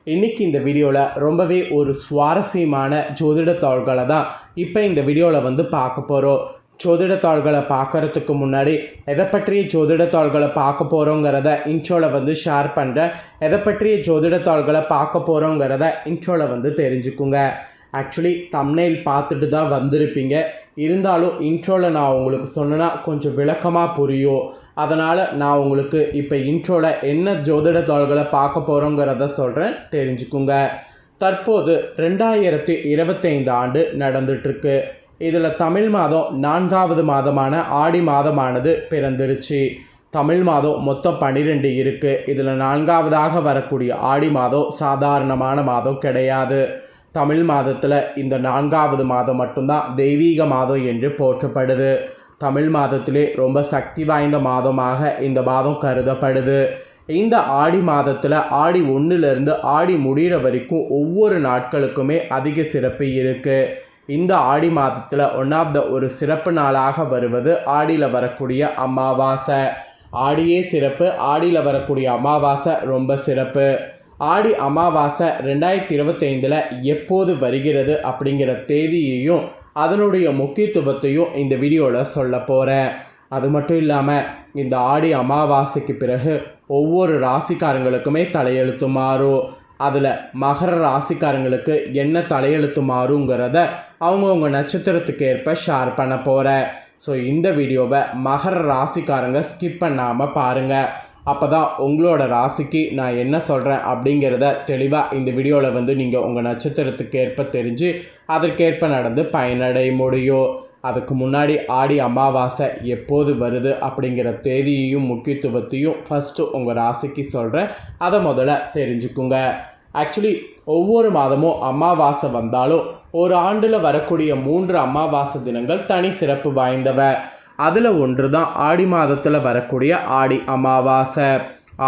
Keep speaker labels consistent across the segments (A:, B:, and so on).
A: இன்றைக்கி இந்த வீடியோவில் ரொம்பவே ஒரு சுவாரஸ்யமான ஜோதிட தாள்களை தான் இப்போ இந்த வீடியோவில் வந்து பார்க்க போகிறோம். ஜோதிட தாள்களை பார்க்குறதுக்கு முன்னாடி எதை பற்றிய ஜோதிட தாள்களை பார்க்க போகிறோங்கிறத இன்ட்ரோவில் வந்து ஷேர் பண்ணுறேன். எதை பற்றிய ஜோதிட தாள்களை பார்க்க போகிறோங்கிறத இன்ட்ரோவில் வந்து தெரிஞ்சுக்குங்க. ஆக்சுவலி தம்ப்நெயில் பார்த்துட்டு தான் வந்திருப்பீங்க. இருந்தாலும் இன்ட்ரோவில் நான் உங்களுக்கு சொன்னேன்னா கொஞ்சம் விளக்கமாக புரியும். அதனால் நான் உங்களுக்கு இப்போ இன்ட்ரோவில் என்ன ஜோதிட தாள்களை பார்க்க போகிறோங்கிறத சொல்கிறேன், தெரிஞ்சுக்குங்க. தற்போது 2025 ஆண்டு நடந்துட்டுருக்கு. இதில் தமிழ் மாதம் 4வது மாதமான ஆடி மாதமானது பிறந்துருச்சு. தமிழ் மாதம் மொத்தம் 12 இருக்குது. இதில் 4வதாக வரக்கூடிய ஆடி மாதம் சாதாரணமான மாதம் கிடையாது. தமிழ் மாதத்தில் இந்த 4வது மாதம் மட்டும்தான் தெய்வீக மாதம் என்று போற்றப்படுது. தமிழ் மாதத்திலே ரொம்ப சக்தி வாய்ந்த மாதமாக இந்த மாதம் கருதப்படுது. இந்த ஆடி மாதத்தில் ஆடி 1லேருந்து ஆடி முடிகிற வரைக்கும் ஒவ்வொரு நாட்களுக்குமே அதிக சிறப்பு இருக்குது. இந்த ஆடி மாதத்தில் ஒரு சிறப்பு நாளாக வருவது ஆடியில் வரக்கூடிய அமாவாசை. ஆடியே சிறப்பு, ஆடியில் வரக்கூடிய அமாவாசை ரொம்ப சிறப்பு. ஆடி அமாவாசை 2025 எப்போது வருகிறது அப்படிங்கிற தேதியையும் அதனுடைய முக்கியத்துவத்தையும் இந்த வீடியோவில் சொல்ல போகிறேன். அது மட்டும் இல்லாமல் இந்த ஆடி அமாவாசைக்கு பிறகு ஒவ்வொரு ராசிக்காரங்களுக்குமே தலையெழுத்து மாறும். அதில் மகர ராசிக்காரங்களுக்கு என்ன தலையெழுத்து மாறுங்கிறத அவங்கவுங்க நட்சத்திரத்துக்கு ஏற்ப ஷேர் பண்ண போகிறேன். ஸோ இந்த வீடியோவை மகர ராசிக்காரங்க ஸ்கிப் பண்ணாமல் பாருங்கள். அப்போ தான் உங்களோட ராசிக்கு நான் என்ன சொல்கிறேன் அப்படிங்கிறத தெளிவாக இந்த வீடியோவில் வந்து நீங்கள் உங்கள் நட்சத்திரத்துக்கு ஏற்ப தெரிஞ்சு அதற்கேற்ப நடந்து பயனடைய முடியும். அதுக்கு முன்னாடி ஆடி அமாவாசை எப்போது வருது அப்படிங்கிற தேதியையும் முக்கியத்துவத்தையும் ஃபஸ்ட்டு உங்கள் ராசிக்கு சொல்கிறேன். அதை முதல்ல தெரிஞ்சுக்குங்க. ஆக்சுவலி ஒவ்வொரு மாதமும் அமாவாசை வந்தாலும் ஒரு ஆண்டில் வரக்கூடிய 3 அமாவாசை தினங்கள் தனி சிறப்பு வாய்ந்தவை. அதில் ஒன்று தான் ஆடி மாதத்தில் வரக்கூடிய ஆடி அமாவாசை.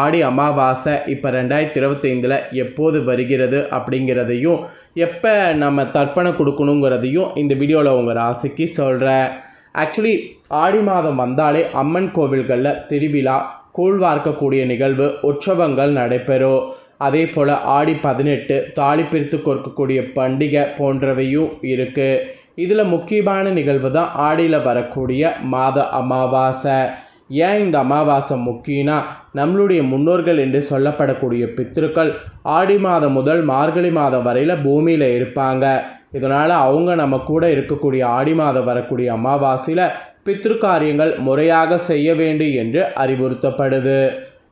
A: ஆடி அமாவாசை இப்போ 2025 எப்போது வருகிறது அப்படிங்கிறதையும் எப்போ நம்ம தர்ப்பணம் கொடுக்கணுங்கிறதையும் இந்த வீடியோவில் உங்கள் ராசிக்கு சொல்கிறேன். ஆக்சுவலி ஆடி மாதம் வந்தாலே அம்மன் கோவில்களில் திருவிழா, கூழ்வார்க்கக்கூடிய நிகழ்வு, உற்சவங்கள் நடைபெறும். அதே போல் ஆடி 18 தாலி பிரித்து கொடுக்கக்கூடிய பண்டிகை போன்றவையும் இருக்குது. இதில் முக்கியமான நிகழ்வு தான் ஆடியில் வரக்கூடிய மாத அமாவாசை. ஏன் இந்த அமாவாசை முக்கியம்னா, நம்மளுடைய முன்னோர்கள் என்று சொல்லப்படக்கூடிய பித்ருக்கள் ஆடி மாதம் முதல் மார்கழி மாதம் வரையில் பூமியில் இருப்பாங்க. இதனால் அவங்க நம்ம கூட இருக்கக்கூடிய ஆடி மாதம் வரக்கூடிய அமாவாசையில் பித்ரு காரியங்கள் முறையாக செய்ய வேண்டும் என்று அறிவுறுத்தப்படுது.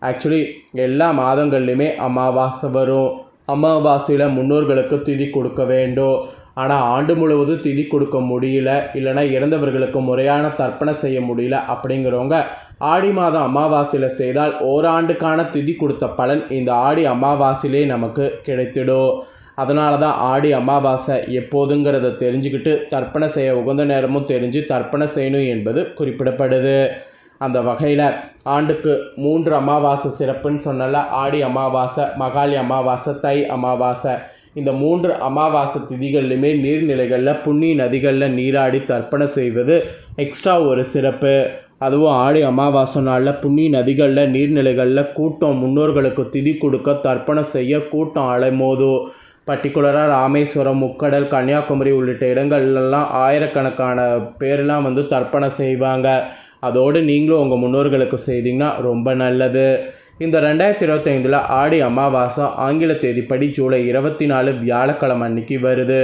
A: ஆக்சுவலி எல்லா மாதங்கள்லையுமே அமாவாசை வரும். அமாவாசையில் முன்னோர்களுக்கு திதி கொடுக்க வேண்டும். ஆனால் ஆண்டு முழுவதும் திதி கொடுக்க முடியல, இல்லைனா இறந்தவர்களுக்கு முறையான தர்ப்பணம் செய்ய முடியல அப்படிங்கிறவங்க ஆடி மாதம் அமாவாசையில் செய்தால் ஓராண்டுக்கான திதி கொடுத்த பலன் இந்த ஆடி அமாவாசையிலே நமக்கு கிடைத்திடும். அதனால தான் ஆடி அமாவாசை எப்போதுங்கிறத தெரிஞ்சுக்கிட்டு தர்ப்பணம் செய்ய உகந்த நேரமும் தெரிஞ்சு தர்ப்பணம் செய்யணும் என்பது குறிப்பிடப்படுது. அந்த வகையில் ஆண்டுக்கு 3 அமாவாசை சிறப்புன்னு சொன்னால ஆடி அமாவாசை, மகாளி அமாவாசை, தை அமாவாசை. இந்த 3 அமாவாசை திதிகள்லையுமே நீர்நிலைகளில் புண்ணிய நதிகளில் நீராடி தர்ப்பணம் செய்வது எக்ஸ்ட்ரா ஒரு சிறப்பு. அதுவும் ஆடி அமாவாசை நாளில் புண்ணிய நதிகளில் நீர்நிலைகளில் கூட்டம், முன்னோர்களுக்கு திதி கொடுக்க தர்ப்பணம் செய்ய கூட்டம் அலைமோதும். பர்டிகுலராக ராமேஸ்வரம், முக்கடல், கன்னியாகுமரி உள்ளிட்ட இடங்கள்லாம் ஆயிரக்கணக்கான பேரெலாம் வந்து தர்ப்பணம் செய்வாங்க. அதோடு நீங்களும் உங்கள் முன்னோர்களுக்கு செய்தீங்கன்னா ரொம்ப நல்லது. இந்த 2025 ஆடி அமாவாசை ஆங்கில தேதிப்படி ஜூலை 24 வியாழக்கிழமை அன்னைக்கு வருது.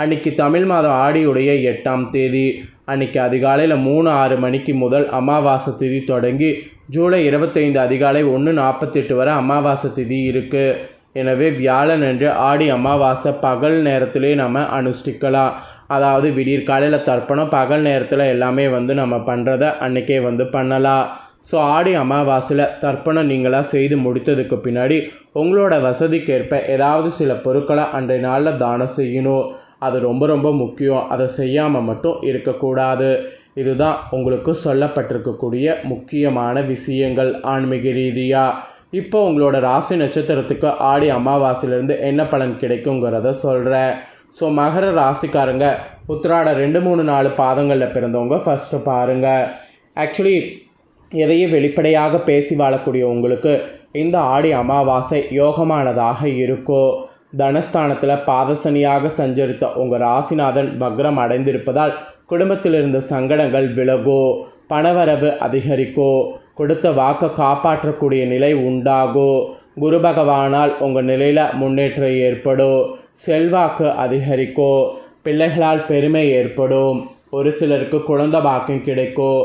A: அன்றைக்கி தமிழ் மாதம் ஆடியுடைய 8ஆம் தேதி. அன்றைக்கி அதிகாலையில் 3:06 மணிக்கு முதல் அமாவாசை திதி தொடங்கி ஜூலை 25 அதிகாலை 1:48 வரை அமாவாசை திதி இருக்குது. எனவே வியாழன் அன்று ஆடி அமாவாசை பகல் நேரத்திலே நம்ம அனுஷ்டிக்கலாம். அதாவது விடியற் காலையில் தர்ப்பணம், பகல் நேரத்தில் எல்லாமே வந்து நம்ம பண்ணுறத அன்றைக்கே வந்து பண்ணலாம். ஸோ ஆடி அமாவாசையில் தர்ப்பணம் நீங்களாக செய்து முடித்ததுக்கு பின்னாடி உங்களோட வசதிக்கேற்ப ஏதாவது சில பொருட்களை அன்றைய நாளில் தானம் செய்யணும். அது ரொம்ப ரொம்ப முக்கியம். அதை செய்யாமல் மட்டும் இருக்கக்கூடாது. இதுதான் உங்களுக்கு சொல்லப்பட்டிருக்கக்கூடிய முக்கியமான விஷயங்கள் ஆன்மீக ரீதியாக. இப்போ உங்களோட ராசி நட்சத்திரத்துக்கு ஆடி அமாவாசையிலேருந்து என்ன பலன் கிடைக்குங்கிறத சொல்கிறேன். ஸோ மகர ராசிக்காரங்க உத்திராட 2, 3, 4 பாதங்களில் பிறந்தவங்க ஃபஸ்ட்டு பாருங்கள். ஆக்சுவலி எதையும் வெளிப்படையாக பேசி வாழக்கூடிய உங்களுக்கு இந்த ஆடி அமாவாசை யோகமானதாக இருக்கும். தனஸ்தானத்தில் பாதசனியாக சஞ்சரித்த உங்கள் ராசிநாதன் வக்ரம் அடைந்திருப்பதால் குடும்பத்தில் இருந்த சங்கடங்கள் விலகும், பணவரவு அதிகரிக்கும், கொடுத்த வாக்கை காப்பாற்றக்கூடிய நிலை உண்டாகும். குரு பகவானால் உங்கள் நிலையில் முன்னேற்றம் ஏற்படும், செல்வாக்கு அதிகரிக்கும், பிள்ளைகளால் பெருமை ஏற்படும், ஒரு சிலருக்கு குழந்தை பாக்கியம் கிடைக்கும்.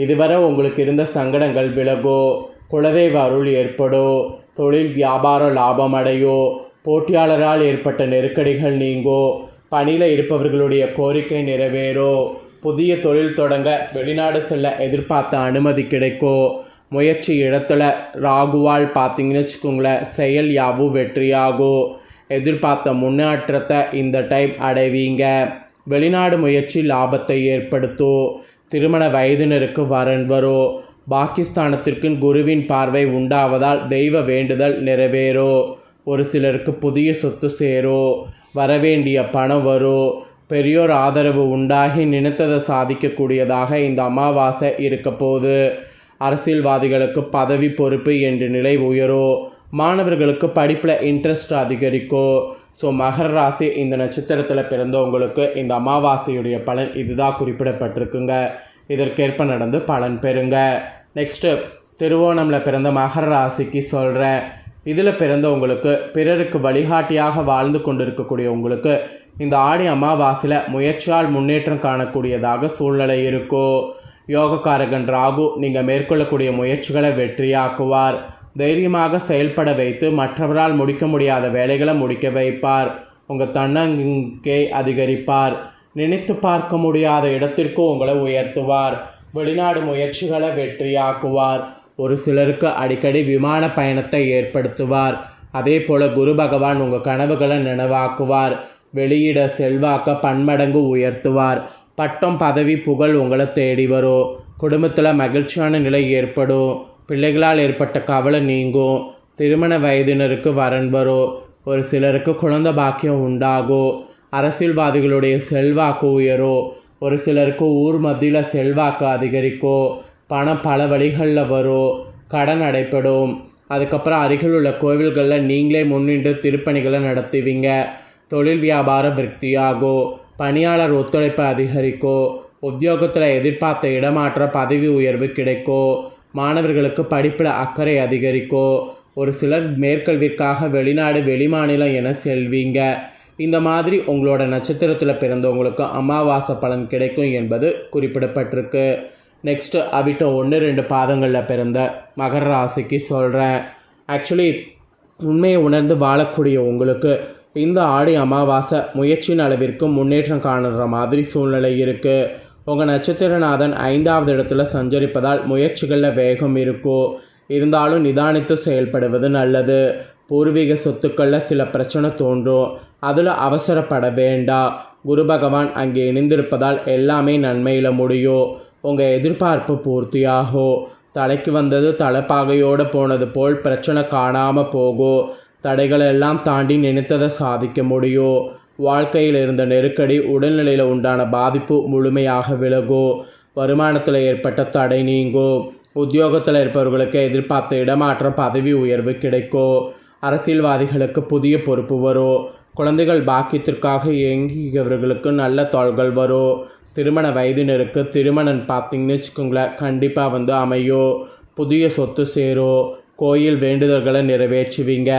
A: இதுவரை உங்களுக்கு இருந்த சங்கடங்கள் விலகும், குலதெய்வ அருள் ஏற்படும், தொழில் வியாபாரம் லாபம் அடையும், போட்டியாளரால் ஏற்பட்ட நெருக்கடிகள் நீங்கும், பணியில் இருப்பவர்களுடைய கோரிக்கை நிறைவேறும், புதிய தொழில் தொடங்க வெளிநாடு செல்ல எதிர்பார்த்த அனுமதி கிடைக்கும். முயற்சி இடத்துல ராகுவால் பார்த்தீங்கன்னு வச்சுக்கோங்களேன், செயல் யாவும் வெற்றியாகும். எதிர்பார்த்த முன்னேற்றத்தை இந்த டைம் அடைவீங்க. வெளிநாடு முயற்சி லாபத்தை ஏற்படுத்தும். திருமண வயதினருக்கு வரன் வரும். பாகிஸ்தானத்திற்கு குருவின் பார்வை உண்டாவதால் தெய்வ வேண்டுதல் நிறைவேறும். ஒரு சிலருக்கு புதிய சொத்து சேரும், வரவேண்டிய பணம் வரும், பெரியோர் ஆதரவு உண்டாகி நினைத்ததை சாதிக்கக்கூடியதாக இந்த அமாவாசை இருக்க போகுது. அரசியல்வாதிகளுக்கு பதவி பொறுப்பு என்ற நிலை உயரும். மாணவர்களுக்கு படிப்பில் இன்ட்ரெஸ்ட் அதிகரிக்கும். ஸோ மகர ராசி இந்த நட்சத்திரத்தில் பிறந்தவங்களுக்கு இந்த அமாவாசையுடைய பலன் இதுதான் குறிப்பிடப்பட்டிருக்குங்க. இதற்கேற்ப நடந்து பலன் பெறுங்க. நெக்ஸ்ட்டு திருவோணமில் பிறந்த மகர ராசிக்கு சொல்கிறேன். இதில் பிறந்தவங்களுக்கு பிறருக்கு வழிகாட்டியாக வாழ்ந்து கொண்டிருக்கக்கூடிய உங்களுக்கு இந்த ஆடி அமாவாசையில் முயற்சியால் முன்னேற்றம் காணக்கூடியதாக சூழ்நிலை இருக்கும். யோகக்காரகன் ராகு நீங்கள் மேற்கொள்ளக்கூடிய முயற்சிகளை வெற்றியாக்குவார். தைரியமாக செயல்பட வைத்து மற்றவரால் முடிக்க முடியாத வேலைகளை முடிக்க வைப்பார். உங்கள் தன்னம்பிக்கை அதிகரிப்பார். நினைத்து பார்க்க முடியாத இடத்திற்கு உங்களை உயர்த்துவார். வெளிநாடு முயற்சிகளை வெற்றியாக்குவார். ஒரு சிலருக்கு அடிக்கடி விமான பயணத்தை ஏற்படுத்துவார். அதே போல் குரு பகவான் உங்கள் கனவுகளை நினைவாக்குவார். வெளியிட செல்வாக்க பன்மடங்கு உயர்த்துவார். பட்டம் பதவி புகழ் உங்களை தேடி வரும். குடும்பத்தில் மகிழ்ச்சியான நிலை ஏற்படும். பிள்ளைகளால் ஏற்பட்ட கவலை நீங்கும். திருமண வயதினருக்கு வரன் வரும். ஒரு சிலருக்கு குழந்தை பாக்கியம் உண்டாகும். அரசியல்வாதிகளுடைய செல்வாக்கு உயரும். ஒரு சிலருக்கு ஊர் மத்தியில் செல்வாக்கு அதிகரிக்கும். பணம் பல வழிகளில் வரும். கடன் அடைப்படும். அதுக்கப்புறம் அருகில் உள்ள கோவில்களில் நீங்களே முன்னின்று திருப்பணிகளை நடத்துவீங்க. தொழில் வியாபாரம் விருத்தியாகும். பணியாளர் ஒத்துழைப்பு அதிகரிக்கும். உத்தியோகத்தில் எதிர்பார்த்த இடமாற்ற பதவி உயர்வு கிடைக்கும். மாணவர்களுக்கு படிப்பில் அக்கறை அதிகரிக்கும். ஒரு சிலர் மேற்கல்விற்காக வெளிநாடு வெளிமாநிலம் என செல்வீங்க. இந்த மாதிரி உங்களோட நட்சத்திரத்தில் பிறந்தவங்களுக்கு அமாவாசை பலன் கிடைக்கும் என்பது குறிப்பிடப்பட்டிருக்கு. நெக்ஸ்ட்டு அவிட்டம் 1-2 பாதங்களில் பிறந்த மகர ராசிக்கு சொல்கிறேன். ஆக்சுவலி உண்மையை உணர்ந்து வாழக்கூடிய உங்களுக்கு இந்த ஆடி அமாவாசை முயற்சியின் அளவிற்கு முன்னேற்றம் காணுற மாதிரி சூழ்நிலை இருக்குது. உங்கள் நட்சத்திரநாதன் 5வது இடத்துல சஞ்சரிப்பதால் முயற்சிகளில் வேகம் இருக்கும். இருந்தாலும் நிதானித்து செயல்படுவது நல்லது. பூர்வீக சொத்துக்களில் சில பிரச்சனை தோன்றும். அதில் அவசரப்பட வேண்டாம். குரு பகவான் அங்கே இணைந்திருப்பதால் எல்லாமே நன்மையில் முடியும். உங்கள் எதிர்பார்ப்பு பூர்த்தியாகும். தலைக்கு வந்தது தலைப்பாகையோடு போனது போல் பிரச்சனை காணாமல் போகும். தடைகளெல்லாம் தாண்டி நினைத்ததை சாதிக்க முடியும். வாழ்க்கையில் இருந்த நெருக்கடி உடல்நிலையில் உண்டான பாதிப்பு முழுமையாக விலகும். வருமானத்தில் ஏற்பட்ட தடை நீங்கும். உத்தியோகத்தில் இருப்பவர்களுக்கு எதிர்பார்த்த இடமாற்ற பதவி உயர்வு கிடைக்கும். அரசியல்வாதிகளுக்கு புதிய பொறுப்பு வரும். குழந்தைகள் பாக்கியத்திற்காக இயங்கியவர்களுக்கு நல்ல தோள்கள் வரும். திருமண வயதினருக்கு திருமணம் பார்த்தீங்கன்னு வச்சுக்கோங்களேன், கண்டிப்பாக அமையும். புதிய சொத்து சேரும். கோயில் வேண்டுதல்களை நிறைவேற்றுவீங்க.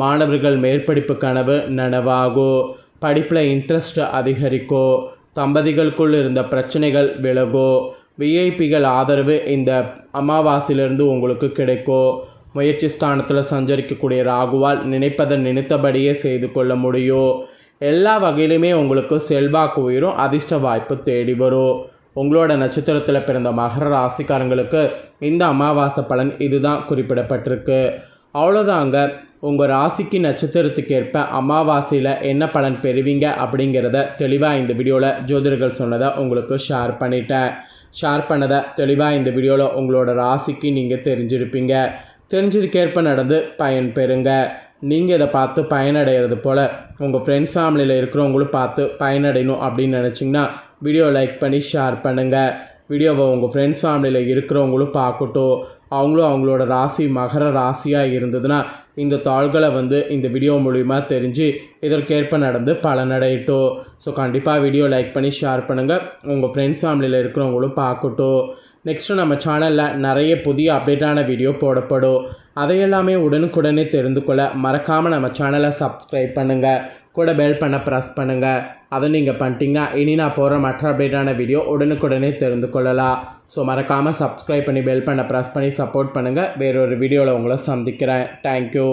A: மாணவர்கள் மேற்படிப்பு கனவு நனவாகும். படிப்பில் இன்ட்ரெஸ்ட் அதிகரிக்கும். தம்பதிகளுக்குள் இருந்த பிரச்சனைகள் விலகும். விஐபிகள் ஆதரவு இந்த அமாவாசையிலிருந்து உங்களுக்கு கிடைக்கும். முயற்சி ஸ்தானத்தில் சஞ்சரிக்கக்கூடிய ராகுவால் நினைப்பதை நினைத்தபடியே செய்து கொள்ள முடியும். எல்லா வகையிலுமே உங்களுக்கு செல்வாக்கு உயரும். அதிர்ஷ்ட வாய்ப்பு தேடி வரும். உங்களோட நட்சத்திரத்தில் பிறந்த மகர ராசிக்காரங்களுக்கு இந்த அமாவாசை பலன் இதுதான் குறிப்பிடப்பட்டிருக்கு. அவ்வளோதாங்க. உங்கள் ராசிக்கு நட்சத்திரத்துக்கு ஏற்ப அமாவாசையில் என்ன பலன் பெறுவீங்க அப்படிங்கிறத தெளிவாக இந்த வீடியோவில் ஜோதிடர்கள் சொன்னதை உங்களுக்கு ஷேர் பண்ணிட்டேன். ஷேர் பண்ணதை தெளிவாக இந்த வீடியோவில் உங்களோட ராசிக்கு நீங்கள் தெரிஞ்சிருப்பீங்க. தெரிஞ்சதுக்கேற்ப நடந்து பயன் பெறுங்க. நீங்கள் இதை பார்த்து பயனடைகிறது போல் உங்கள் ஃப்ரெண்ட்ஸ் ஃபேமிலியில் இருக்கிறவங்களும் பார்த்து பயனடையணும் அப்படின்னு நினச்சிங்கன்னா வீடியோ லைக் பண்ணி ஷேர் பண்ணுங்கள். வீடியோவை உங்கள் ஃப்ரெண்ட்ஸ் ஃபேமிலியில் இருக்கிறவங்களும் பார்க்கட்டும். அவங்களும் அவங்களோட ராசி மகர ராசியாக இருந்ததுன்னா இந்த தாள்களை வந்து இந்த வீடியோ மூலிமா தெரிஞ்சு இதற்கேற்ப நடந்து பலனடையட்டும். ஸோ கண்டிப்பாக வீடியோ லைக் பண்ணி ஷேர் பண்ணுங்கள், உங்கள் ஃப்ரெண்ட்ஸ் ஃபேமிலியில் இருக்கிறவங்களும் பார்க்கட்டும். நெக்ஸ்ட்டு நம்ம சேனலில் நிறைய புதிய அப்டேட்டான வீடியோ போடப்படும். அதையெல்லாமே உடனுக்குடனே தெரிந்து கொள்ள மறக்காமல் நம்ம சேனலை சப்ஸ்கிரைப் பண்ணுங்கள், கூட பெல் பண்ண ப்ரெஸ் பண்ணுங்கள். அதை நீங்கள் பண்ணிட்டீங்கன்னா இனி நான் போகிற மற்ற அப்டேட்டான வீடியோ உடனுக்குடனே தெரிந்து கொள்ளலாம். ஸோ மறக்காமல் சப்ஸ்கிரைப் பண்ணி பெல் பண்ண ப்ரெஸ் பண்ணி சப்போர்ட் பண்ணுங்கள். வேறொரு வீடியோவில் உங்களை சந்திக்கிறேன். தேங்க்யூ.